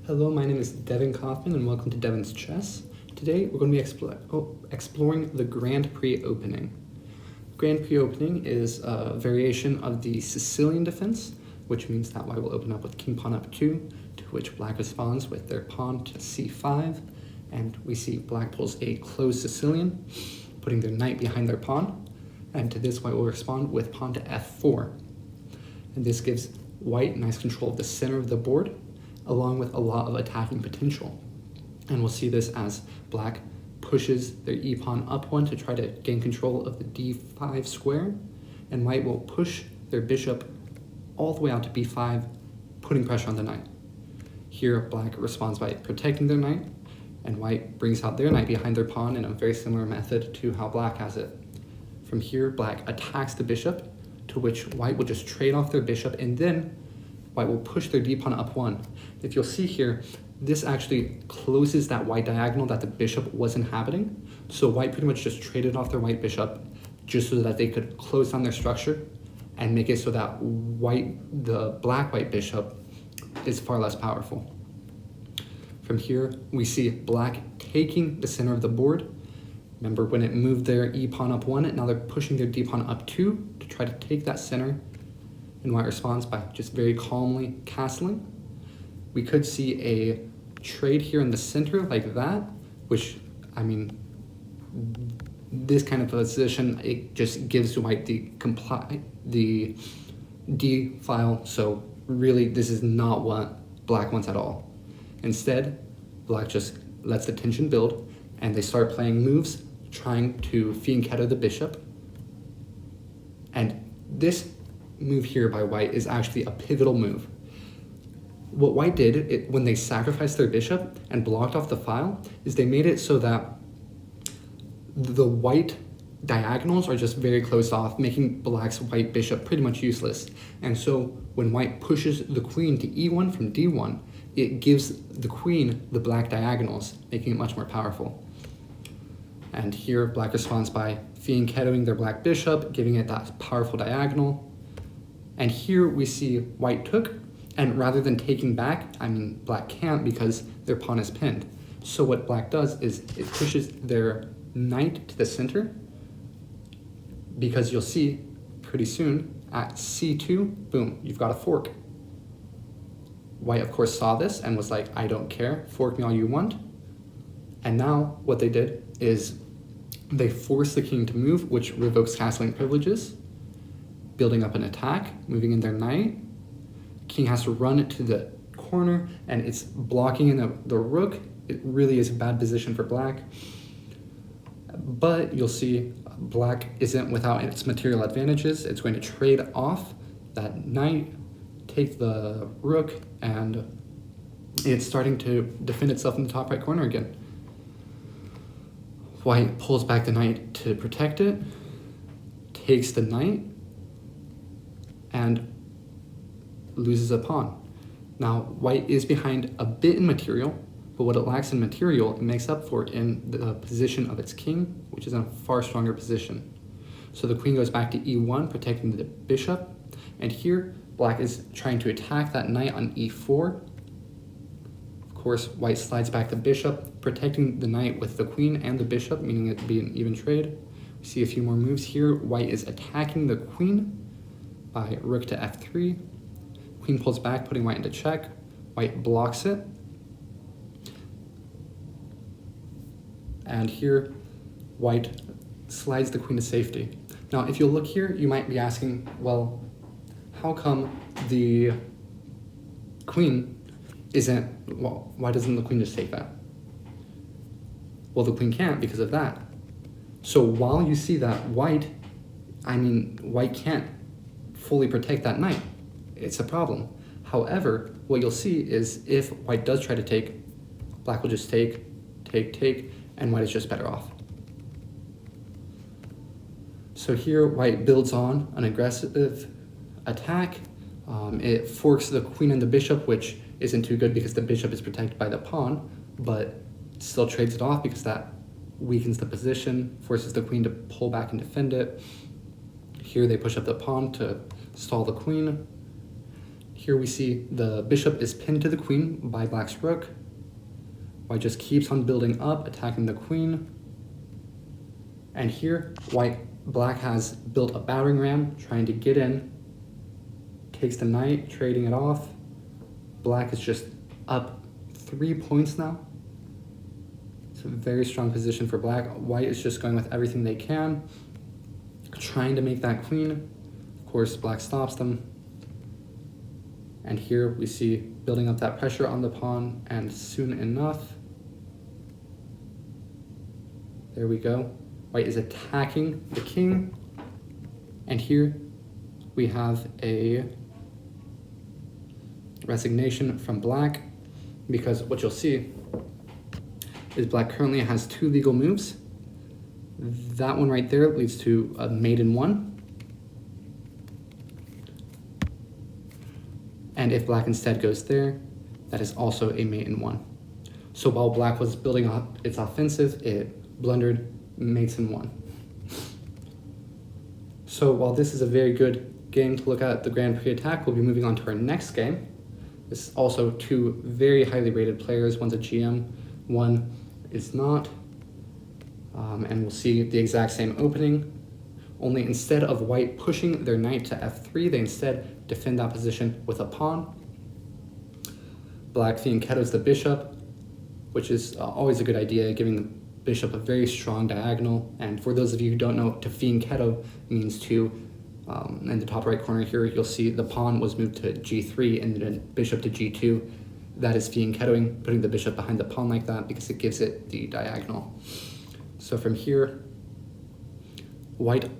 Hello, my name is Devin Kaufman and welcome to Devin's Chess. Today we're going to be exploring the Grand Prix opening. Grand Prix opening is a variation of the Sicilian defense, which means that white will open up with king pawn f2, to which black responds with their pawn to c5, and we see black pulls a closed Sicilian, putting their knight behind their pawn, and to this white will respond with pawn to f4. And this gives white nice control of the center of the board, along with a lot of attacking potential. And we'll see this as black pushes their e-pawn up one to try to gain control of the d5 square, and white will push their bishop all the way out to b5, putting pressure on the knight. Here, black responds by protecting their knight, and white brings out their knight behind their pawn in a very similar method to how black has it. From here, black attacks the bishop, to which white will just trade off their bishop, and then white will push their d-pawn up one. If you'll see here, this actually closes that white diagonal that the bishop was inhabiting. So white pretty much just traded off their white bishop just so that they could close down their structure and make it so that the black-white bishop is far less powerful. From here, we see black taking the center of the board. Remember when it moved their e-pawn up one, now they're pushing their d-pawn up two to try to take that center. And white responds by just very calmly castling. We could see a trade here in the center like that, which, I mean, this kind of position, it just gives white the D file, so really this is not what black wants at all. Instead, black just lets the tension build, and they start playing moves, trying to fianchetto the bishop. And this move here by white is actually a pivotal move. What white did when they sacrificed their bishop and blocked off the file is they made it so that the white diagonals are just very closed off, making black's white bishop pretty much useless. And so when white pushes the queen to e1 from d1, it gives the queen the black diagonals, making it much more powerful. And here black responds by fianchettoing their black bishop, giving it that powerful diagonal. And here we see white took, and rather than taking back, I mean, black can't because their pawn is pinned. So what black does is it pushes their knight to the center, because you'll see pretty soon at c2, boom, you've got a fork. White, of course, saw this and was like, I don't care, fork me all you want. And now what they did is they forced the king to move, which revokes castling privileges, building up an attack, moving in their knight. King has to run it to the corner, and it's blocking in the rook. It really is a bad position for black. But you'll see black isn't without its material advantages. It's going to trade off that knight, take the rook, and it's starting to defend itself in the top right corner again. White pulls back the knight to protect it, takes the knight, and loses a pawn. Now, white is behind a bit in material, but what it lacks in material, it makes up for in the position of its king, which is in a far stronger position. So the queen goes back to e1, protecting the bishop, and here, black is trying to attack that knight on e4. Of course, white slides back the bishop, protecting the knight with the queen and the bishop, meaning it to be an even trade. We see a few more moves here. White is attacking the queen by rook to f3. Queen pulls back, putting white into check. White blocks it. And here, white slides the queen to safety. Now, if you look here, you might be asking, well, how come the queen isn't, well, why doesn't the queen just take that? Well, the queen can't because of that. So while you see that white can't fully protect that knight. It's a problem. However, what you'll see is if white does try to take, black will just take, and white is just better off. So here, white builds on an aggressive attack. It forks the queen and the bishop, which isn't too good because the bishop is protected by the pawn, but still trades it off because that weakens the position, forces the queen to pull back and defend it. Here they push up the pawn to stall the queen. Here we see the bishop is pinned to the queen by black's rook. White just keeps on building up, attacking the queen. And here, black has built a battering ram, trying to get in. Takes the knight, trading it off. Black is just up 3 points now. It's a very strong position for black. White is just going with everything they can, trying to make that queen. Of course, black stops them. And here we see building up that pressure on the pawn, and soon enough, there we go. White is attacking the king. And here we have a resignation from black, because what you'll see is black currently has 2 legal moves. That one right there leads to a mate in 1. And if black instead goes there, that is also a mate in 1. So while black was building up its offensive, it blundered mates in 1. So while this is a very good game to look at, the Grand Prix Attack, we'll be moving on to our next game. This is also 2 very highly rated players. One's a GM, one is not. And we'll see the exact same opening. Only instead of white pushing their knight to f3, they instead defend that position with a pawn. Black fianchettos the bishop, which is always a good idea, giving the bishop a very strong diagonal. And for those of you who don't know, to fianchetto means to, in the top right corner here, you'll see the pawn was moved to g3 and then bishop to g2. That is fianchettoing, putting the bishop behind the pawn like that because it gives it the diagonal. So from here, white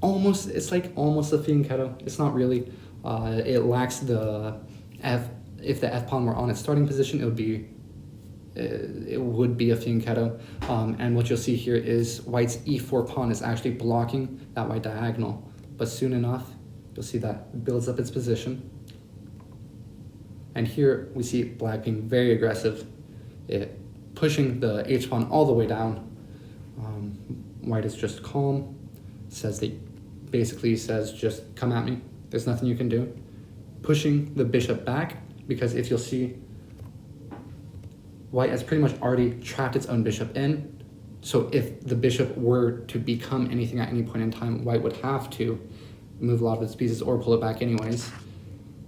it's like almost a fianchetto. It's not really. It lacks the f. If the f pawn were on its starting position, it would be a fianchetto. And what you'll see here is white's e4 pawn is actually blocking that white diagonal. But soon enough, you'll see that it builds up its position. And here we see black being very aggressive, pushing the h pawn all the way down. White is just calm, basically says just come at me, there's nothing you can do. Pushing the bishop back, because if you'll see, white has pretty much already trapped its own bishop in. So if the bishop were to become anything at any point in time, white would have to move a lot of its pieces or pull it back anyways.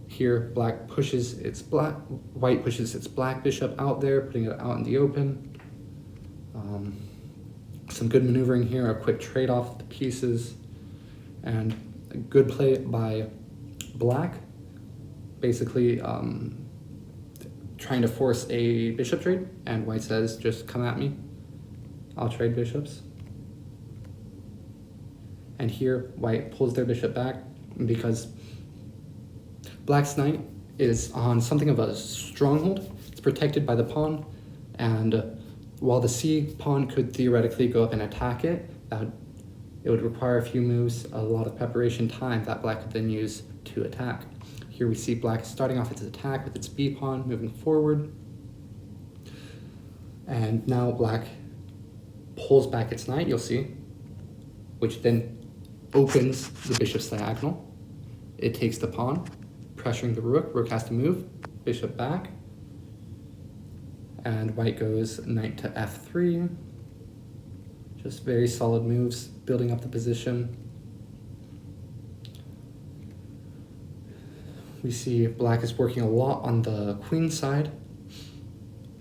Here, white pushes its black bishop out there, putting it out in the open. Some good maneuvering here, a quick trade off the pieces, and a good play by black, basically trying to force a bishop trade, and white says, just come at me, I'll trade bishops. And here, white pulls their bishop back because black's knight is on something of a stronghold. It's protected by the pawn, and while the c pawn could theoretically go up and attack it, it would require a few moves, a lot of preparation time that black could then use to attack. Here we see black starting off its attack with its b pawn, moving forward. And now black pulls back its knight, you'll see, which then opens the bishop's diagonal. It takes the pawn, pressuring the rook. Rook has to move, bishop back. And white goes knight to f3. Just very solid moves, building up the position. We see black is working a lot on the queen side,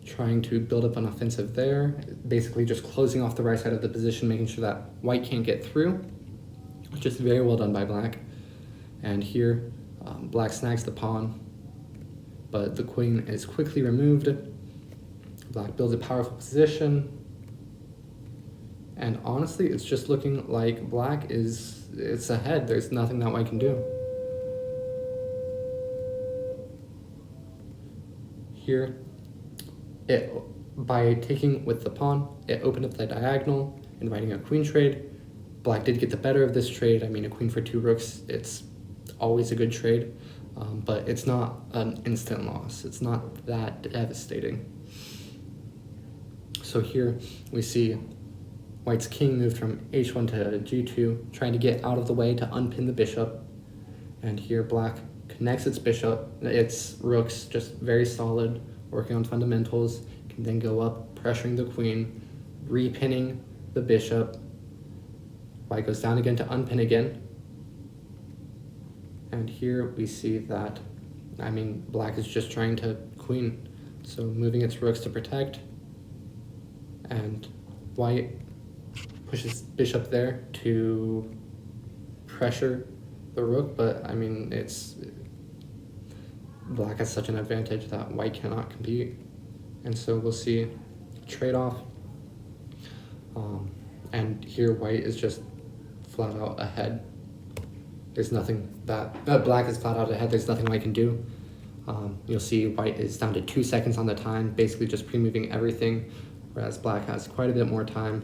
trying to build up an offensive there, basically just closing off the right side of the position, making sure that white can't get through, which is very well done by black. And here, black snags the pawn, but the queen is quickly removed. Black builds a powerful position, and honestly, it's just looking like black it's ahead. There's nothing that white can do. Here, by taking with the pawn, it opened up the diagonal, inviting a queen trade. Black did get the better of this trade. I mean, a queen for 2 rooks, it's always a good trade, but it's not an instant loss. It's not that devastating. So here we see white's king moved from h1 to g2, trying to get out of the way to unpin the bishop. And here black connects its bishop, its rook's just very solid, working on fundamentals, can then go up, pressuring the queen, repinning the bishop. White goes down again to unpin again. And here we see that, black is just trying to queen. So moving its rooks to protect, and white pushes bishop there to pressure the rook, but black has such an advantage that white cannot compete. And so we'll see trade-off. And here white is just flat out ahead. There's nothing that, black is flat out ahead, there's nothing white can do. You'll see white is down to 2 seconds on the time, basically just pre-moving everything, whereas black has quite a bit more time.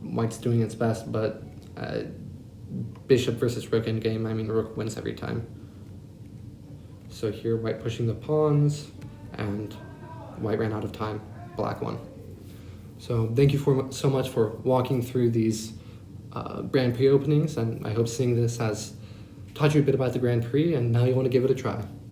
White's doing its best, but bishop versus rook in game, rook wins every time. So here white pushing the pawns, and white ran out of time, black won. So thank you so much for walking through these Grand Prix openings, and I hope seeing this has taught you a bit about the Grand Prix, and now you want to give it a try.